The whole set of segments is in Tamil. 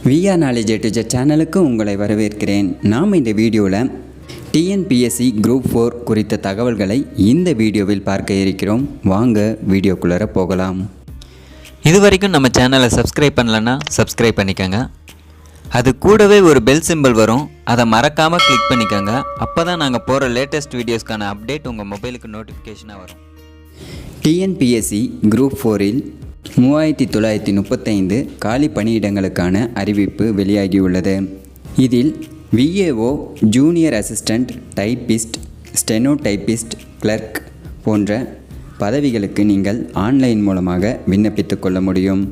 VR knowledge A to Z சேனலுக்கு உங்களை வரவேற்கிறேன். நாம் இந்த வீடியோவில் டிஎன்பிஎஸ்சி குரூப் 4 குறித்த தகவல்களை இந்த வீடியோவில் பார்க்க இருக்கிறோம். வாங்க வீடியோக்குள்ளே போகலாம். இது வரைக்கும் நம்ம சேனலை சப்ஸ்கிரைப் பண்ணலன்னா சப்ஸ்கிரைப் பண்ணிக்கோங்க. அது கூடவே ஒரு பெல் சிம்பிள் வரும், அதை மறக்காமல் கிளிக் பண்ணிக்கோங்க. அப்போ தான் நாங்கள் போகிற லேட்டஸ்ட் வீடியோஸ்க்கான அப்டேட் உங்கள் மொபைலுக்கு நோட்டிஃபிகேஷனாக வரும். டிஎன்பிஎஸ்சி குரூப் 4இல் 3935 காலி பணியிடங்களுக்கான அறிவிப்பு வெளியாகியுள்ளது. இதில் VAO, junior assistant, typist, steno typist, clerk போன்ற பதவிகளுக்கு நீங்கள் ஆன்லைன் மூலமாக விண்ணப்பித்து கொள்ள முடியும்.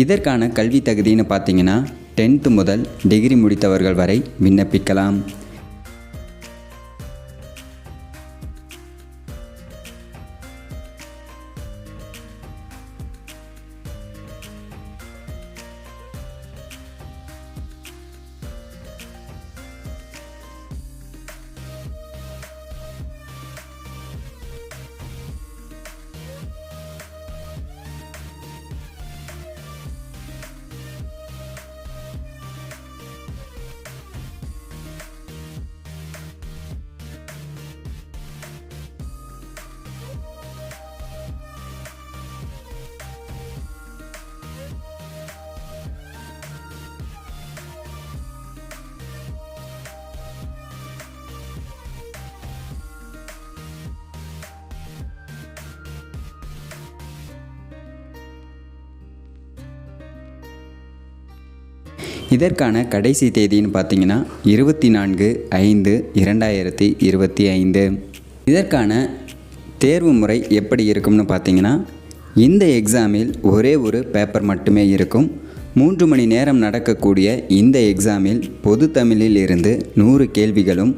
இதற்கான கல்வி தகுதின்னு பார்த்தீங்கன்னா 10th முதல் டிகிரி முடித்தவர்கள் வரை விண்ணப்பிக்கலாம். இதற்கான கடைசி தேதின்னு பார்த்தீங்கன்னா 24/5/2025. இதற்கான தேர்வு முறை எப்படி இருக்கும்னு பார்த்தீங்கன்னா, இந்த எக்ஸாமில் ஒரே ஒரு பேப்பர் மட்டுமே இருக்கும். 3 மணி நேரம் நடக்கக்கூடிய இந்த எக்ஸாமில் பொது தமிழில் இருந்து 100 கேள்விகளும்,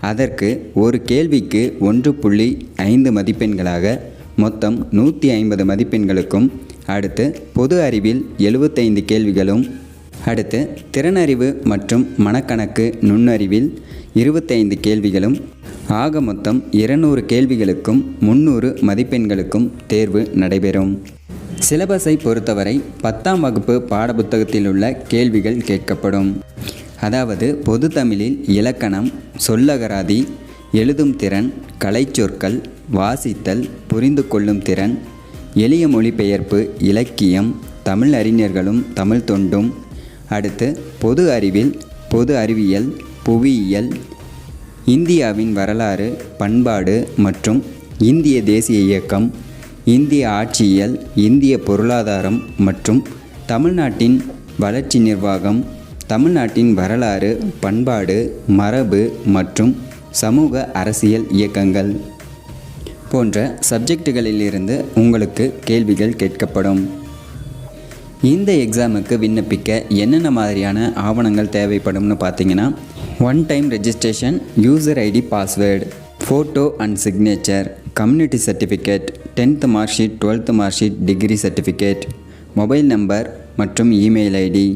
அதற்கு ஒரு கேள்விக்கு 1.5 மதிப்பெண்களாக மொத்தம் 150 மதிப்பெண்களுக்கும், அடுத்து பொது அறிவில் 75 கேள்விகளும், அடுத்து திறனறிவு மற்றும் மனக்கணக்கு நுண்ணறிவில் 25 கேள்விகளும், ஆக மொத்தம் 200 கேள்விகளுக்கும் 300 மதிப்பெண்களுக்கும் தேர்வு நடைபெறும். சிலபஸை பொறுத்தவரை 10ஆம் வகுப்பு பாடப்புத்தகத்தில் உள்ள கேள்விகள் கேட்கப்படும். அதாவது பொது தமிழில் இலக்கணம், சொல்லகராதி, எழுதும் திறன், கலைச்சொற்கள், வாசித்தல், புரிந்து கொள்ளும் திறன், எளிய மொழிபெயர்ப்பு, இலக்கியம், தமிழ் அறிஞர்களும் தமிழ் தொண்டும், அடுத்து பொது அறிவில் பொது அறிவியல், புவியியல், இந்தியாவின் வரலாறு, பண்பாடு மற்றும் இந்திய தேசிய இயக்கம், இந்திய ஆட்சியியல், இந்திய பொருளாதாரம் மற்றும் தமிழ்நாட்டின் வளர்ச்சி நிர்வாகம், தமிழ்நாட்டின் வரலாறு, பண்பாடு, மரபு மற்றும் சமூக அரசியல் இயக்கங்கள் போன்ற சப்ஜெக்டுகளிலிருந்து உங்களுக்கு கேள்விகள் கேட்கப்படும். இந்த எக்ஸாமுக்கு விண்ணப்பிக்க என்னென்ன மாதிரியான ஆவணங்கள் தேவைப்படும்னு பார்த்தீங்கன்னா, 1 time registration, user ID, password, photo and signature, community certificate, 10th mark sheet, 12th mark sheet, degree certificate, mobile number மற்றும் இமெயில் ஐடி,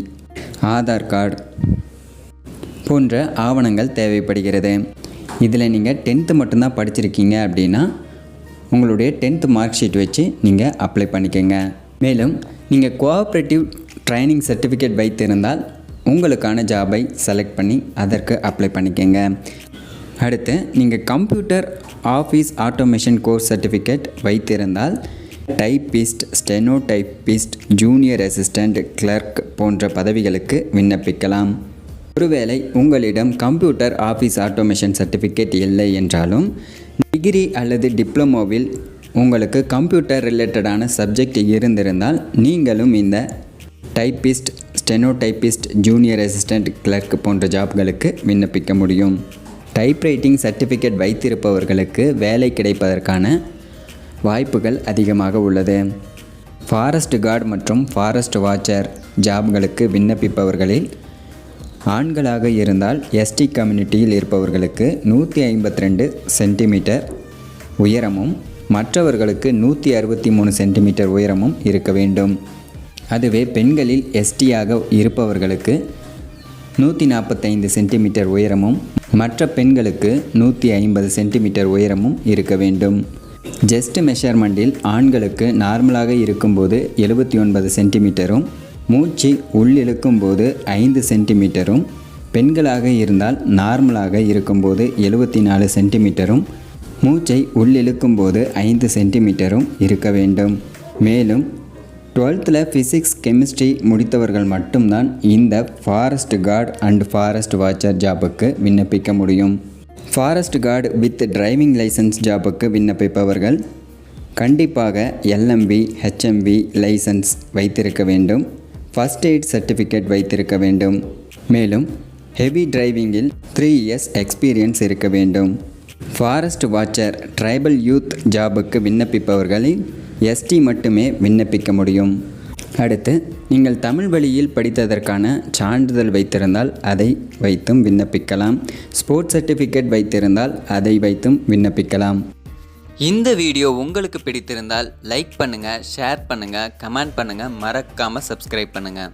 ஆதார் கார்டு போன்ற ஆவணங்கள் தேவைப்படுகிறது. இதில் நீங்கள் 10th மட்டும்தான் படிச்சிருக்கீங்க அப்படின்னா உங்களுடைய 10th மார்க் ஷீட் வச்சு நீங்கள் அப்ளை பண்ணிக்கோங்க. மேலும் நீங்கள் கோஆப்ரேட்டிவ் ட்ரைனிங் சர்டிஃபிகேட் வைத்திருந்தால் உங்களுக்கான ஜாபை செலக்ட் பண்ணி அதற்கு அப்ளை பண்ணிக்கோங்க. அடுத்து நீங்கள் computer office automation course certificate வைத்திருந்தால் typist, steno typist, junior assistant, clerk போன்ற பதவிகளுக்கு விண்ணப்பிக்கலாம். ஒருவேளை உங்களிடம் கம்ப்யூட்டர் ஆஃபீஸ் ஆட்டோமேஷன் சர்டிஃபிகேட் இல்லை என்றாலும் டிகிரி அல்லது டிப்ளமோவில் உங்களுக்கு கம்ப்யூட்டர் ரிலேட்டடான சப்ஜெக்ட் இருந்திருந்தால் நீங்களும் இந்த typist, steno typist, junior assistant, clerk போன்ற ஜாப்களுக்கு விண்ணப்பிக்க முடியும். டைப்ரைட்டிங் சர்டிஃபிகேட் வைத்திருப்பவர்களுக்கு வேலை கிடைப்பதற்கான வாய்ப்புகள் அதிகமாக உள்ளது. ஃபாரஸ்ட் கார்டு மற்றும் ஃபாரஸ்ட் வாட்சர் ஜாப்களுக்கு விண்ணப்பிப்பவர்களில் ஆண்களாக இருந்தால் எஸ்டி கம்யூனிட்டியில் இருப்பவர்களுக்கு 152 சென்டிமீட்டர் உயரமும், மற்றவர்களுக்கு 163 சென்டிமீட்டர் உயரமும் இருக்க வேண்டும். அதுவே பெண்களில் எஸ்டியாக இருப்பவர்களுக்கு 145 சென்டிமீட்டர் உயரமும், மற்ற பெண்களுக்கு 150 சென்டிமீட்டர் உயரமும் இருக்க வேண்டும். ஜஸ்ட் மெஷர்மெண்ட்டில் ஆண்களுக்கு நார்மலாக இருக்கும்போது 79 சென்டிமீட்டரும், மூச்சு உள்ளிழுக்கும் போது 5 சென்டிமீட்டரும், பெண்களாக இருந்தால் நார்மலாக இருக்கும்போது 74 சென்டிமீட்டரும், மூச்சை உள்ளிழுக்கும் போது 5 சென்டிமீட்டரும் இருக்க வேண்டும். மேலும் 12th ஃபிசிக்ஸ் கெமிஸ்ட்ரி முடித்தவர்கள் மட்டும்தான் இந்த forest guard and forest watcher ஜாபுக்கு விண்ணப்பிக்க முடியும். Forest guard with driving licence ஜாபுக்கு விண்ணப்பிப்பவர்கள் கண்டிப்பாக எல்எம்பி ஹெச்எம்பி லைசன்ஸ் வைத்திருக்க வேண்டும். ஃபர்ஸ்ட் எய்ட் சர்டிஃபிகேட் வைத்திருக்க வேண்டும். மேலும் ஹெவி டிரைவிங்கில் 3 இயர்ஸ் எக்ஸ்பீரியன்ஸ் இருக்க வேண்டும். ஃபாரஸ்ட் வாட்சர் ட்ரைபல் யூத் ஜாபுக்கு விண்ணப்பிப்பவர்களில் எஸ்டி மட்டுமே விண்ணப்பிக்க முடியும். அடுத்து, நீங்கள் தமிழ் வழியில் படித்ததற்கான சான்றிதழ் வைத்திருந்தால் அதை வைத்தும் விண்ணப்பிக்கலாம். ஸ்போர்ட்ஸ் சர்டிஃபிகேட் வைத்திருந்தால் அதை வைத்தும் விண்ணப்பிக்கலாம். இந்த வீடியோ உங்களுக்கு பிடித்திருந்தால் லைக் பண்ணுங்கள், ஷேர் பண்ணுங்கள், கமெண்ட் பண்ணுங்கள், மறக்காமல் சப்ஸ்கிரைப் பண்ணுங்கள்.